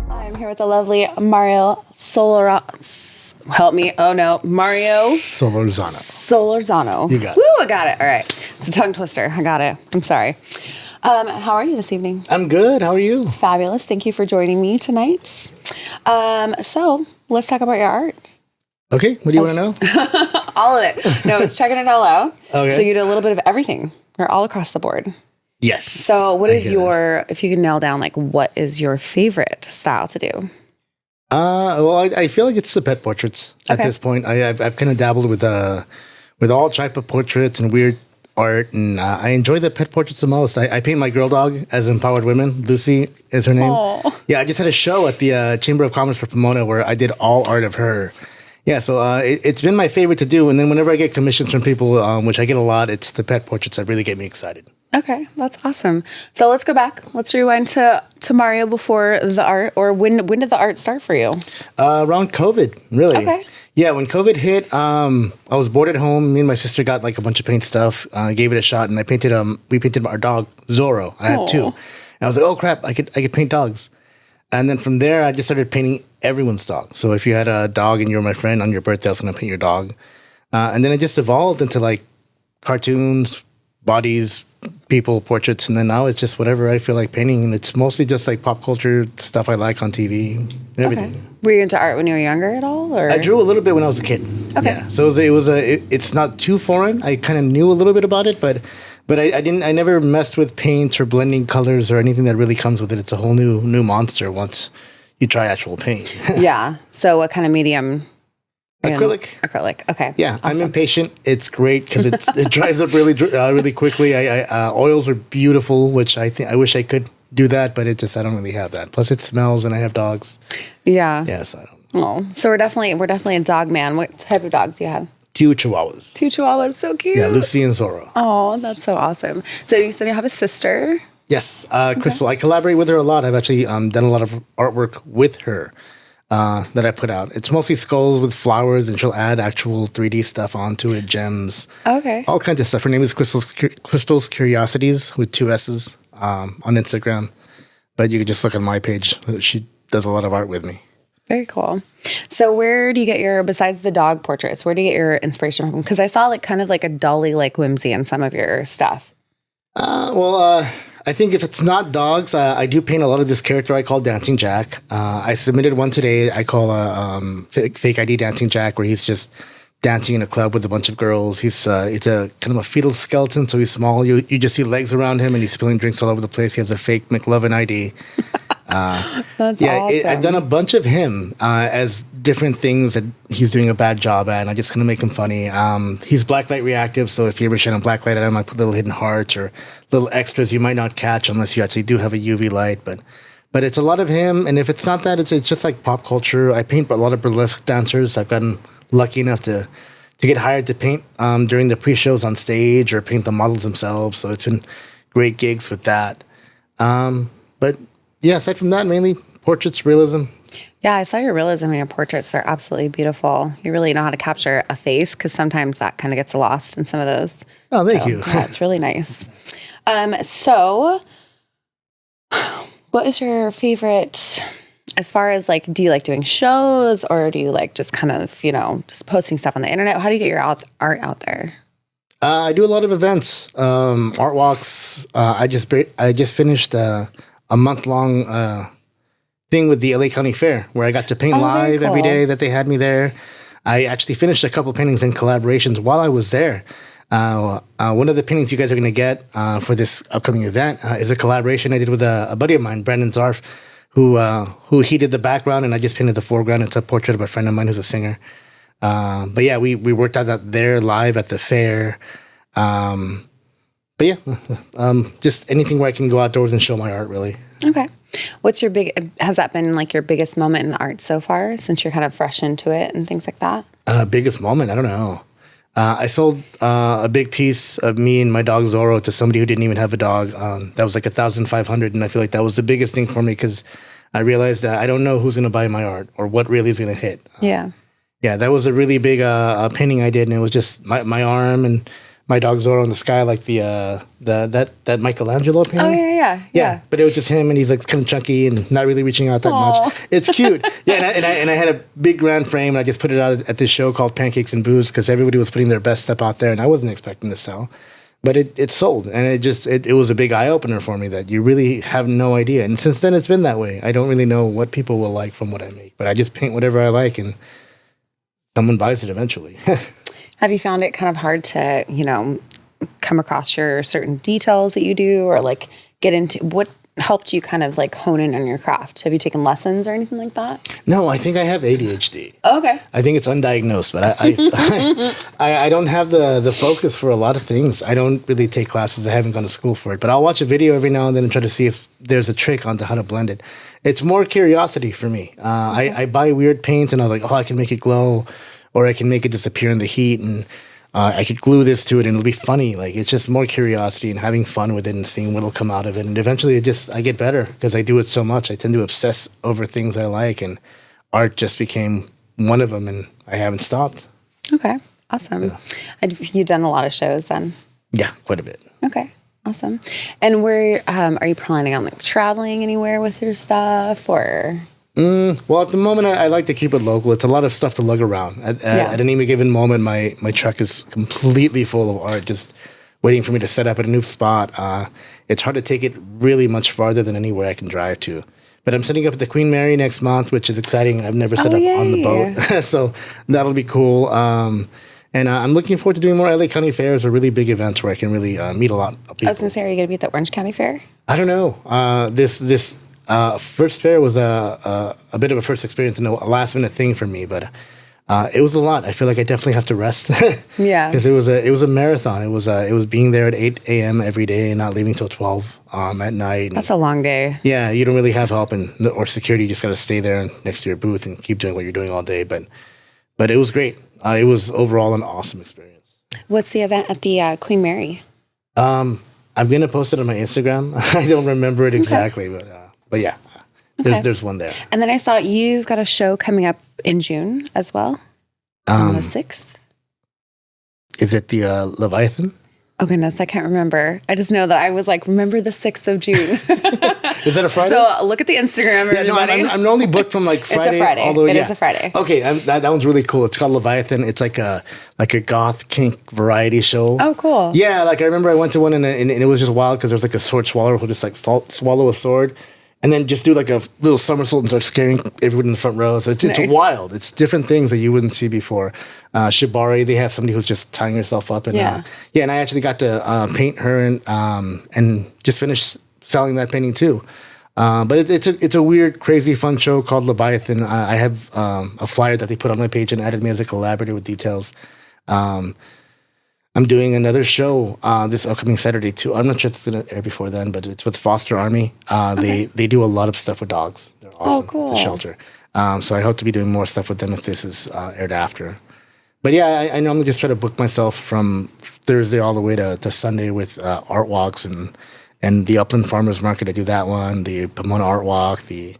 I'm here with the lovely Mario Solorzano. Help me. Oh no. Mario Solorzano. You got it. Woo, I got it. All right. It's a tongue twister. I got it. I'm sorry. How are you this evening? I'm good. How are you? Fabulous. Thank you for joining me tonight. So let's talk about your art. Okay. What do you want to know? All of it. No, it's checking it all out. Okay. So you did a little bit of everything. You're all across the board. Yes. So what is if you can nail down, like, what is your favorite style to do? Well, I feel like it's the pet portraits at this point. I've kind of dabbled with all type of portraits and weird art, and I enjoy the pet portraits the most. I paint my girl dog as Empowered Women. Lucy is her name. Aww. Yeah, I just had a show at the Chamber of Commerce for Pomona where I did all art of her. Yeah, so it's been my favorite to do. And then whenever I get commissions from people, which I get a lot, it's the pet portraits that really get me excited. Okay, that's awesome. So let's go back. Let's rewind to Mario before the art, or when did the art start for you? Around COVID, really. Okay. Yeah, when COVID hit, I was bored at home. Me and my sister got like a bunch of paint stuff, gave it a shot, and we painted our dog Zorro. I have two. And I was like, oh crap, I could paint dogs. And then from there, I just started painting everyone's dog. So if you had a dog and you were my friend on your birthday, I was going to paint your dog. And then it just evolved into like cartoons, bodies, people, portraits. And then now it's just whatever I feel like painting. And it's mostly just like pop culture stuff I like on TV and everything. Okay. Were you into art when you were younger at all? Or? I drew a little bit when I was a kid. Okay. Yeah. So it's not too foreign. I kind of knew a little bit about it, but I never messed with paints or blending colors or anything that really comes with it. It's a whole new monster once you try actual paint. Yeah. So what kind of medium? Acrylic. Acrylic. Okay. Yeah. Awesome. I'm impatient. It's great because it dries up really quickly. Oils are beautiful, which I wish I could do that, but I don't really have that. Plus it smells and I have dogs. Yeah. Yes. I don't. Oh, so we're definitely a dog man. What type of dog do you have? 2 Chihuahuas. 2 Chihuahuas. So cute. Yeah. Lucy and Zorro. Oh, that's so awesome. So you said you have a sister. Yes, Crystal. I collaborate with her a lot. I've actually done a lot of artwork with her that I put out. It's mostly skulls with flowers, and she'll add actual 3D stuff onto it, gems. Okay. All kinds of stuff. Her name is Crystal's Curiosities with 2 S's on Instagram. But you can just look on my page. She does a lot of art with me. Very cool. So where do you get besides the dog portraits, where do you get your inspiration from? Because I saw like kind of like a dolly like whimsy in some of your stuff. I think if it's not dogs, I do paint a lot of this character I call Dancing Jack. I submitted one today I call Fake ID Dancing Jack, where he's just dancing in a club with a bunch of girls. It's a kind of a fetal skeleton, so he's small. You just see legs around him, and he's spilling drinks all over the place. He has a fake McLovin ID. That's awesome. I've done a bunch of him as different things that he's doing a bad job at, and I just kind of make him funny. He's blacklight reactive, so if you ever shine a blacklight at him, I put little hidden hearts or little extras you might not catch unless you actually do have a UV light. But it's a lot of him, and if it's not that, it's just like pop culture. I paint a lot of burlesque dancers. I've gotten lucky enough to get hired to paint during the pre-shows on stage or paint the models themselves, so it's been great gigs with that. But yeah, aside from that, mainly portraits, realism. Yeah, I saw your realism in your portraits. They're absolutely beautiful. You really know how to capture a face, because sometimes that kind of gets lost in some of those. Oh, thank you. Yeah, it's really nice. So what is your favorite, as far as like, do you like doing shows, or do you like just kind of, just posting stuff on the internet? How do you get your art out there? I do a lot of events, art walks. I just finished a month-long thing with the LA County Fair, where I got to paint live every day that they had me there. I actually finished a couple paintings and collaborations while I was there. One of the paintings you guys are going to get for this upcoming event is a collaboration I did with a buddy of mine, Brandon Zarf, who he did the background and I just painted the foreground. It's a portrait of a friend of mine who's a singer. But yeah, we worked out that there live at the fair. But yeah, just anything where I can go outdoors and show my art, really. Okay. Has that been like your biggest moment in art so far, since you're kind of fresh into it and things like that? Biggest moment? I don't know. I sold a big piece of me and my dog Zorro to somebody who didn't even have a dog. That was like $1,500, and I feel like that was the biggest thing for me, because I realized that I don't know who's going to buy my art or what really is going to hit. Yeah. Yeah, that was a really big painting I did, and it was just my arm and my dog Zorro in the sky, like that Michelangelo painting. Oh yeah. But it was just him, and he's like kind of chunky and not really reaching out that much. It's cute. Yeah, and I had a big grand frame, and I just put it out at this show called Pancakes and Booze because everybody was putting their best stuff out there, and I wasn't expecting to sell. But it sold, and it was a big eye opener for me that you really have no idea. And since then, it's been that way. I don't really know what people will like from what I make, but I just paint whatever I like, and someone buys it eventually. Have you found it kind of hard to, come across your certain details that you do, or like get into what helped you kind of like hone in on your craft? Have you taken lessons or anything like that? No, I think I have ADHD. Oh, okay. I think it's undiagnosed, but I don't have the focus for a lot of things. I don't really take classes. I haven't gone to school for it, but I'll watch a video every now and then and try to see if there's a trick onto how to blend it. It's more curiosity for me. I buy weird paints and I was like, I can make it glow, or I can make it disappear in the heat, and I could glue this to it and it'll be funny. Like, it's just more curiosity and having fun with it and seeing what'll come out of it. And eventually I get better because I do it so much. I tend to obsess over things I like, and art just became one of them, and I haven't stopped. Okay. Awesome. Yeah. You've done a lot of shows then? Yeah, quite a bit. Okay. Awesome. And where are you planning on like traveling anywhere with your stuff, or? Well, at the moment, I like to keep it local. It's a lot of stuff to lug around. At any given moment, my truck is completely full of art, just waiting for me to set up at a new spot. It's hard to take it really much farther than anywhere I can drive to. But I'm setting up at the Queen Mary next month, which is exciting. I've never set up on the boat, so that'll be cool. And I'm looking forward to doing more LA County fairs or really big events where I can really meet a lot of people. I was going to say, are you going to be at the Orange County Fair? I don't know. This first fair was a bit of a first experience and a last minute thing for me, but it was a lot. I feel like I definitely have to rest. Yeah, because it was a marathon. It was being there at 8 a.m. every day and not leaving till 12 at night. That's a long day. Yeah, you don't really have help or security. You just got to stay there next to your booth and keep doing what you're doing all day. But it was great. It was overall an awesome experience. What's the event at the Queen Mary? I'm gonna post it on my Instagram. I don't remember it exactly, but yeah, there's one there. And then I saw you've got a show coming up in June as well, on the 6th. Is it the Leviathan? Oh goodness, I can't remember. I just know that I was like, remember the 6th of June. Is that a Friday? So look at the Instagram, everybody. No, I'm only booked from like Friday. It's a Friday. It is a Friday. Okay, that one's really cool. It's called Leviathan. It's like a goth kink variety show. Oh, cool. Yeah, like I remember I went to one and it was just wild because there was like a sword swallower who just like swallow a sword and then just do like a little somersault and start scaring everyone in the front row. So it's wild. It's different things that you wouldn't see before. Shibari, they have somebody who's just tying herself up. And and I actually got to paint her and just finish selling that painting too. But it's a weird, crazy, fun show called Leviathan. I have a flyer that they put on my page and added me as a collaborator with details. I'm doing another show this upcoming Saturday too. I'm not sure if it's going to air before then, but it's with Foster Army. They do a lot of stuff with dogs. They're awesome. Oh, cool. It's a shelter. So I hope to be doing more stuff with them if this is aired after. But yeah, I normally just try to book myself from Thursday all the way to Sunday with art walks and the Upland Farmers Market. I do that one. The Pomona Art Walk. The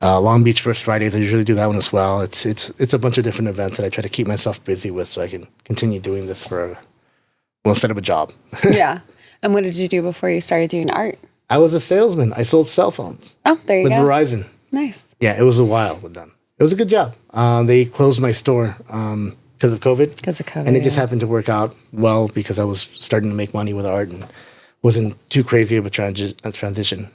Long Beach First Fridays. I usually do that one as well. It's a bunch of different events that I try to keep myself busy with so I can continue doing this instead of a job. Yeah. And what did you do before you started doing art? I was a salesman. I sold cell phones. Oh, there you go. With Verizon. Nice. Yeah, it was a while with them. It was a good job. They closed my store because of COVID. Because of COVID. And it just happened to work out well because I was starting to make money with art and wasn't too crazy of a transition.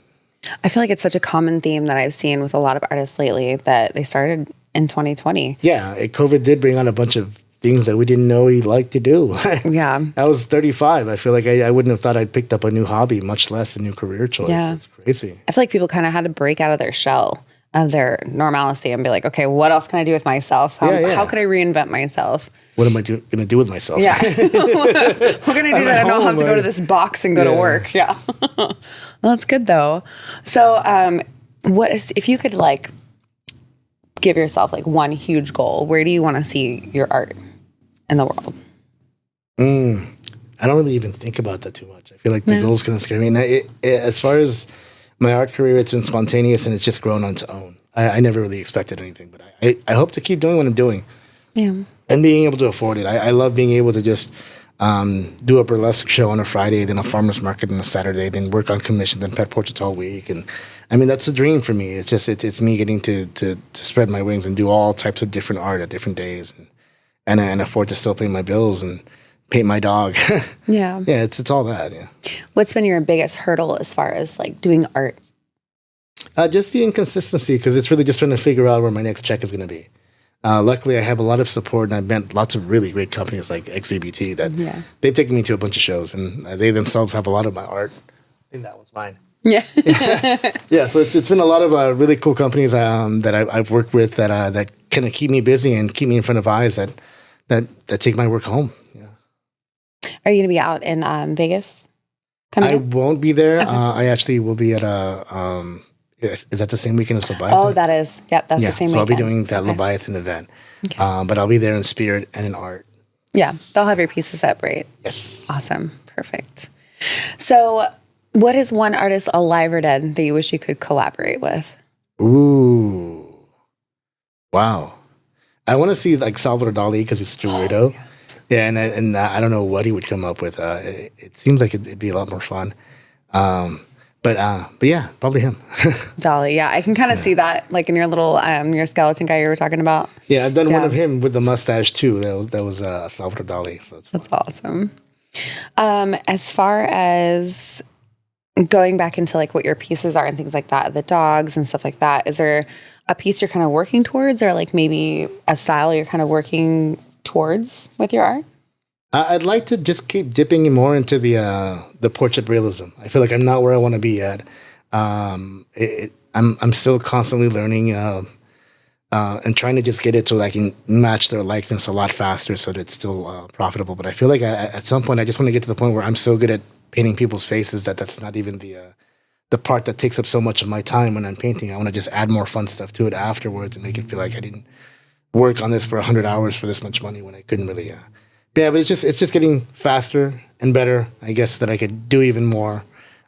I feel like it's such a common theme that I've seen with a lot of artists lately that they started in 2020. Yeah, COVID did bring on a bunch of things that we didn't know we liked to do. Yeah. I was 35. I feel like I wouldn't have thought I'd picked up a new hobby, much less a new career choice. Yeah. It's crazy. I feel like people kind of had to break out of their shell, of their normalcy, and be like, okay, what else can I do with myself? How can I reinvent myself? What am I going to do with myself? Yeah. What can I do that I don't have to go to this box and go to work? Yeah. Well, that's good though. So if you could like give yourself like one huge goal, where do you want to see your art in the world? I don't really even think about that too much. I feel like the goals kind of scare me. And as far as my art career, it's been spontaneous and it's just grown on its own. I never really expected anything, but I hope to keep doing what I'm doing. Yeah. And being able to afford it. I love being able to just do a burlesque show on a Friday, then a farmer's market on a Saturday, then work on commission, then pet portraits all week. And I mean, that's a dream for me. It's just, it's me getting to spread my wings and do all types of different art at different days and afford to still pay my bills and paint my dog. Yeah. Yeah. It's all that. Yeah. What's been your biggest hurdle as far as like doing art? Just the inconsistency, because it's really just trying to figure out where my next check is going to be. Luckily, I have a lot of support, and I've met lots of really great companies like XZBT that they've taken me to a bunch of shows, and they themselves have a lot of my art. I think that one's mine. Yeah. Yeah, so it's been a lot of really cool companies that I've worked with that kind of keep me busy and keep me in front of eyes that take my work home. Yeah. Are you going to be out in Vegas? I won't be there. Okay. I actually will be at is that the same weekend as Leviathan? Oh, that is. Yep, that's the same weekend. So I'll be doing that Leviathan event. Okay. But I'll be there in spirit and in art. Yeah, they'll have your pieces up, right? Yes. Awesome. Perfect. So what is one artist, alive or dead, that you wish you could collaborate with? Ooh. Wow. I want to see like Salvador Dali because he's such a weirdo. Yes. Yeah, and I don't know what he would come up with. It seems like it'd be a lot more fun. But yeah, probably him. Dolly, yeah. I can kind of see that, like in your little, your skeleton guy you were talking about. Yeah, I've done one of him with the mustache too. That was Salvador Dali. So that's awesome. As far as going back into like what your pieces are and things like that, the dogs and stuff like that, is there a piece you're kind of working towards, or like maybe a style you're kind of working towards with your art? I'd like to just keep dipping more into the portrait realism. I feel like I'm not where I want to be yet. I'm still constantly learning and trying to just get it so I can match their likeness a lot faster so that it's still profitable. But I feel like at some point I just want to get to the point where I'm so good at painting people's faces that's not even the part that takes up so much of my time when I'm painting. I want to just add more fun stuff to it afterwards and make it feel like I didn't work on this for 100 hours for this much money when I couldn't really. Yeah, but it's just getting faster and better. I guess that I could do even more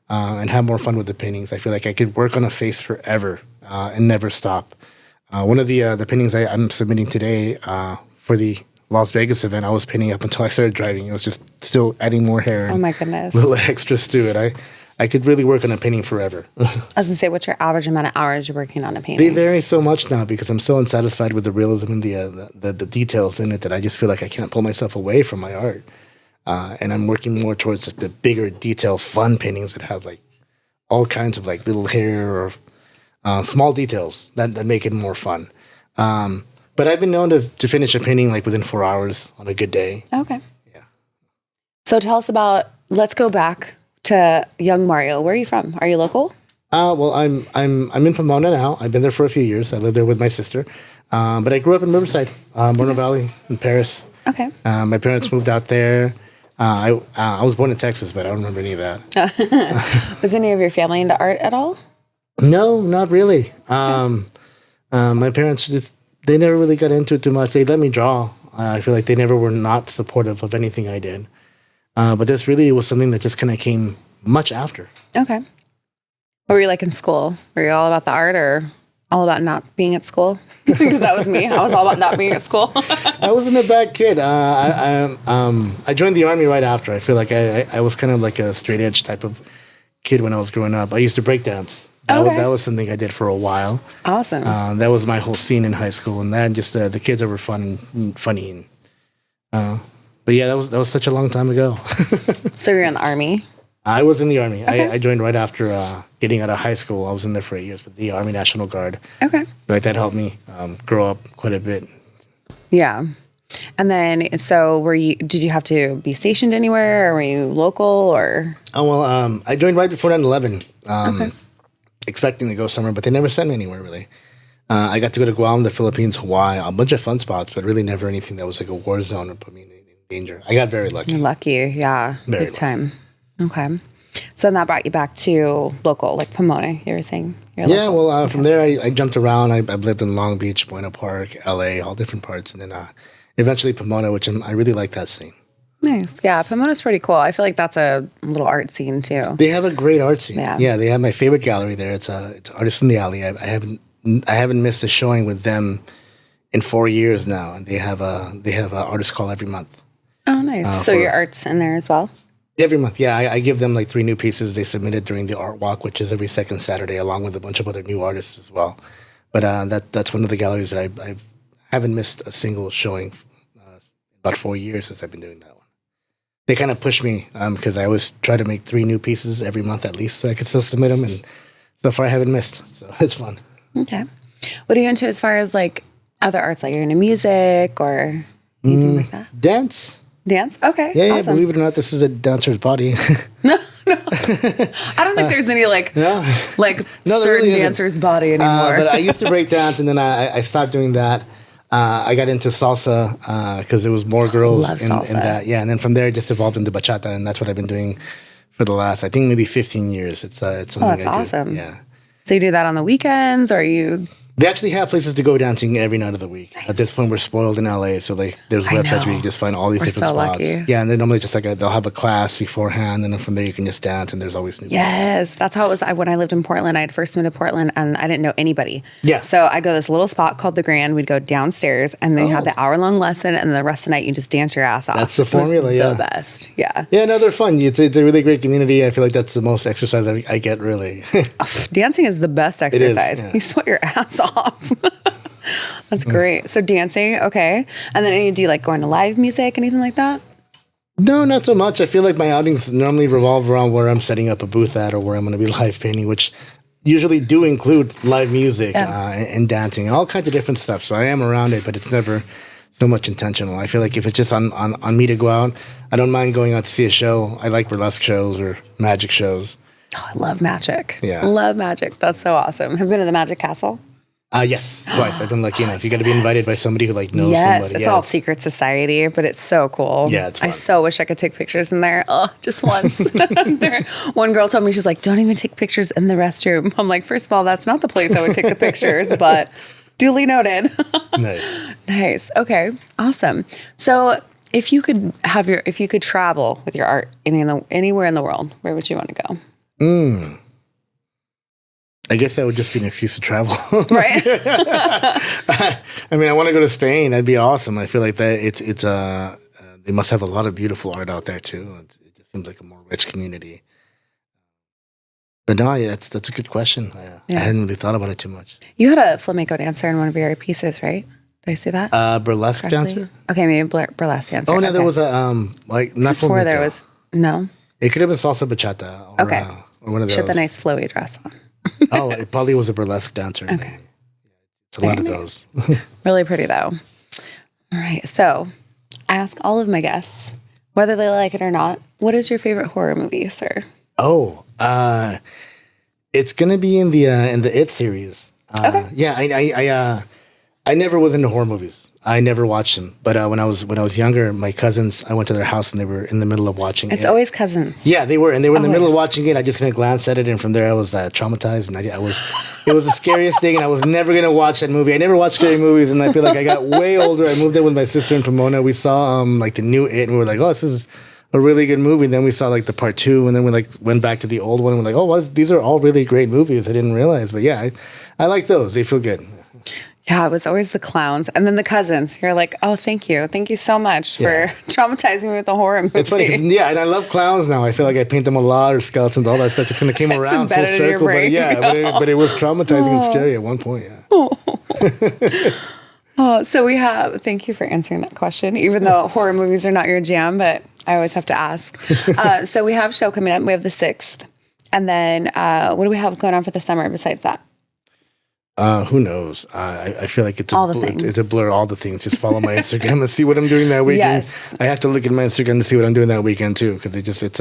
and have more fun with the paintings. I feel like I could work on a face forever and never stop. One of the paintings I'm submitting today for the Las Vegas event, I was painting up until I started driving. It was just still adding more hair. Oh my goodness! Little extras to it. I could really work on a painting forever. I was gonna say, what's your average amount of hours you're working on a painting? They vary so much now because I'm so unsatisfied with the realism and the details in it that I just feel like I can't pull myself away from my art. And I'm working more towards the bigger, detail, fun paintings that have like all kinds of like little hair or small details that make it more fun. But I've been known to finish a painting like within 4 hours on a good day. Okay. Yeah. So tell us about. Let's go back to young Mario. Where are you from? Are you local? Well, I'm in Pomona now. I've been there for a few years. I live there with my sister. But I grew up in Riverside, Moreno Valley in Paris. Okay. My parents moved out there. I was born in Texas, but I don't remember any of that. Was any of your family into art at all? No, not really. My parents they never really got into it too much. They let me draw. I feel like they never were not supportive of anything I did. But this really was something that just kind of came much after. Okay. What were you like in school? Were you all about the art or all about not being at school? Because that was me. I was all about not being at school. I wasn't a bad kid. I joined the Army right after. I feel like I was kind of like a straight edge type of kid when I was growing up. I used to break dance. That was something I did for a while. Awesome. That was my whole scene in high school, and then just the kids that were funny. But yeah, that was such a long time ago. So you're in the Army? I was in the Army. Okay. I joined right after getting out of high school. I was in there for 8 years with the Army National Guard. Okay. Like that helped me grow up quite a bit. Yeah. And then, so did you have to be stationed anywhere, or were you local, or? Oh, well, I joined right before 9/11, expecting to go somewhere, but they never sent me anywhere, really. I got to go to Guam, the Philippines, Hawaii, a bunch of fun spots, but really never anything that was like a war zone or put me in danger. I got very lucky. You're lucky, yeah. Very big time. Okay. So then that brought you back to local, like Pomona, you were saying? Yeah, well, from there I jumped around. I've lived in Long Beach, Buena Park, LA, all different parts, and then eventually Pomona, which I really like that scene. Nice. Yeah, Pomona's pretty cool. I feel like that's a little art scene too. They have a great art scene. Yeah, they have my favorite gallery there. It's Artists in the Alley. I haven't missed a showing with them in 4 years now, and they have a artist call every month. Oh, nice. So your art's in there as well? Every month, yeah. I give them like 3 new pieces they submitted during the art walk, which is every second Saturday, along with a bunch of other new artists as well. But that's one of the galleries that I haven't missed a single showing about 4 years since I've been doing that one. They kind of push me because I always try to make 3 new pieces every month at least so I could still submit them. And so far I haven't missed. So it's fun. Okay. What are you into as far as like other arts? Like you're into music or anything like that? Dance. Dance? Okay. Yeah, awesome. believe it or not, this is a dancer's body. No. I don't think there's any like certain really dancer's body anymore. But I used to break dance, and then I stopped doing that. I got into salsa because there was more girls in that. Yeah, and then from there it just evolved into bachata, and that's what I've been doing for the last, I think, maybe 15 years. It's something that's I do. awesome. Yeah. So you do that on the weekends, or you? They actually have places to go dancing every night of the week. Nice. At this point, we're spoiled in LA, so like there's websites where you can just find all these different spots. Lucky. Yeah, and they're normally just like they'll have a class beforehand, and then from there you can just dance, and there's always new. Yes, that's how it was. When I lived in Portland, I had first moved to Portland, and I didn't know anybody. Yeah. So I'd go to this little spot called the Grand. We'd go downstairs, and they had the hour-long lesson, and the rest of the night you just dance your ass off. That's the formula. Yeah, the best. Yeah. Yeah, no, they're fun. It's a really great community. I feel like that's the most exercise I get. Really. Dancing is the best exercise. It is, yeah. You sweat your ass off. That's great. So dancing, okay. And then do you like going to live music, anything like that? No, not so much. I feel like my outings normally revolve around where I'm setting up a booth at or where I'm going to be live painting, which usually do include live music and dancing, all kinds of different stuff. So I am around it, but it's never so much intentional. I feel like if it's just on me to go out, I don't mind going out to see a show. I like burlesque shows or magic shows. Oh, I love magic. Yeah. Love magic. That's so awesome. Have you been to the Magic Castle? Yes, twice. I've been lucky enough. You got to be invited by somebody who like knows somebody. It's all secret society, but it's so cool. Yeah, it's fun. I so wish I could take pictures in there. Oh, just once. One girl told me, she's like, don't even take pictures in the restroom. I'm like, first of all, that's not the place I would take the pictures, but duly noted. Nice. Okay. Awesome. So if you could travel with your art anywhere in the world, where would you want to go? I guess that would just be an excuse to travel. Right. I mean, I want to go to Spain. That'd be awesome. I feel like that they must have a lot of beautiful art out there too. It just seems like a more rich community. But no, that's a good question. I hadn't really thought about it too much. You had a flamenco dancer in one of your pieces, right? Did I see that? Burlesque dancer? Okay, maybe burlesque dancer. Oh, no, there was a, like, not flamenco. There was, no? It could have been salsa bachata. Or one of those. She had the nice flowy dress on. Oh, it probably was a burlesque dancer. Okay. It's a lot of those. Really pretty, though. All right. So I ask all of my guests, whether they like it or not, what is your favorite horror movie, sir? Oh, it's going to be in the It series. Okay. Yeah, I never was into horror movies. I never watched them. But when I was younger, my cousins, I went to their house and they were in the middle of watching it. It's always cousins. Yeah, they were in the middle of watching it. I just kind of glanced at it, and from there I was traumatized, and it was the scariest thing, and I was never gonna watch that movie. I never watched scary movies, and I feel like I got way older. I moved in with my sister in Pomona. We saw like the new It, and we were like, oh, this is a really good movie. And then we saw like the part 2, and then we like went back to the old one, and we're like, oh, well, these are all really great movies. I didn't realize, but yeah, I like those. They feel good. Yeah, it was always the clowns and then the cousins. You're like, oh, thank you so much for traumatizing me with the horror movie. It's funny, and I love clowns now. I feel like I paint them a lot, or skeletons, all that stuff. Just kind of came around full circle, but it was traumatizing and scary at one point. Yeah. So we have. Thank you for answering that question. Even though horror movies are not your jam, but I always have to ask. So we have a show coming up. We have the 6th, and then what do we have going on for the summer besides that? Who knows? I feel like it's a blur. All the things. Just follow my Instagram and see what I'm doing that weekend. Yes. I have to look at my Instagram to see what I'm doing that weekend too, because it's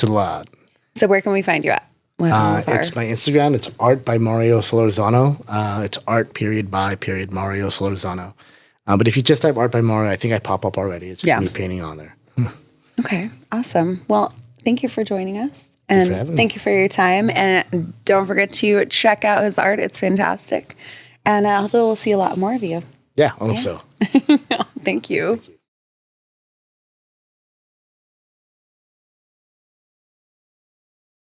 a lot. So where can we find you at? It's my Instagram. It's art by Mario Solorzano. It's art by Mario Solorzano. But if you just type art by Mario, I think I pop up already. It's just me painting on there. Okay, awesome. Well, thank you for joining us. And thank you for your time. And don't forget to check out his art. It's fantastic. And hopefully we'll see a lot more of you. Yeah, I hope so. Thank you.